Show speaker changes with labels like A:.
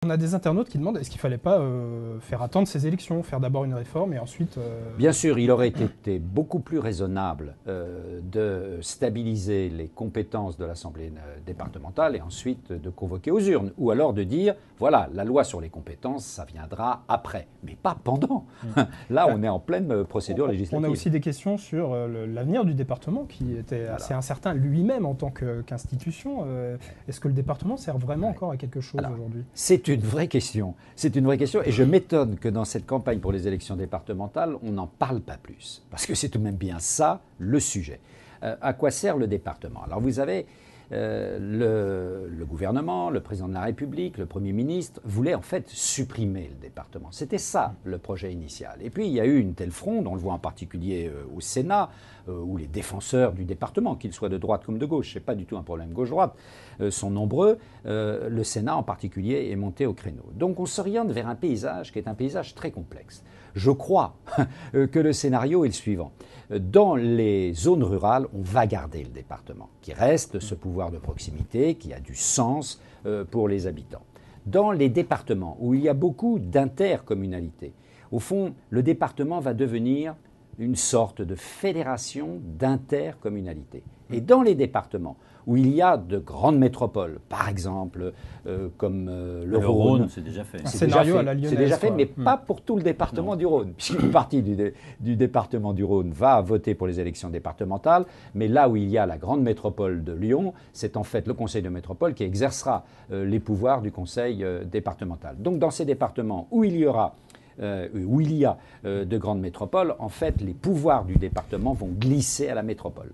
A: On a des internautes qui demandent est-ce qu'il ne fallait pas faire attendre ces élections, faire d'abord une réforme et ensuite...
B: Bien sûr, il aurait été beaucoup plus raisonnable de stabiliser les compétences de l'Assemblée départementale et ensuite de convoquer aux urnes. Ou alors de dire, voilà, la loi sur les compétences, ça viendra après, mais pas pendant. Là, on est en pleine procédure législative.
A: On a aussi des questions sur l'avenir du département qui était assez incertain lui-même en tant qu'institution. Est-ce que le département sert vraiment encore à quelque chose aujourd'hui ?
B: C'est une vraie question. C'est une vraie question et je m'étonne que dans cette campagne pour les élections départementales, on n'en parle pas plus. Parce que c'est tout de même bien ça le sujet. À quoi sert le département ? Alors vous avez le gouvernement, le président de la République, le Premier ministre voulaient en fait supprimer le département. C'était ça le projet initial. Et puis il y a eu une telle fronde, on le voit en particulier au Sénat, où les défenseurs du département, qu'ils soient de droite comme de gauche, ce n'est pas du tout un problème gauche-droite, sont nombreux. Le Sénat en particulier est monté au créneau. Donc on s'oriente vers un paysage qui est un paysage très complexe. Je crois que le scénario est le suivant. Dans les zones rurales, on va garder le département, qui reste ce pouvoir de proximité, qui a du sens pour les habitants. Dans les départements où il y a beaucoup d'intercommunalités, au fond, le département va devenir une sorte de fédération d'intercommunalités. Et dans les départements où il y a de grandes métropoles, par exemple comme le Rhône,
C: c'est déjà fait.
A: C'est
B: déjà fait, mais pas pour tout le département du Rhône, puisqu'une partie du département du Rhône va voter pour les élections départementales, mais là où il y a la grande métropole de Lyon, c'est en fait le conseil de métropole qui exercera les pouvoirs du conseil départemental. Donc dans ces départements où il y a de grandes métropoles, en fait, les pouvoirs du département vont glisser à la métropole.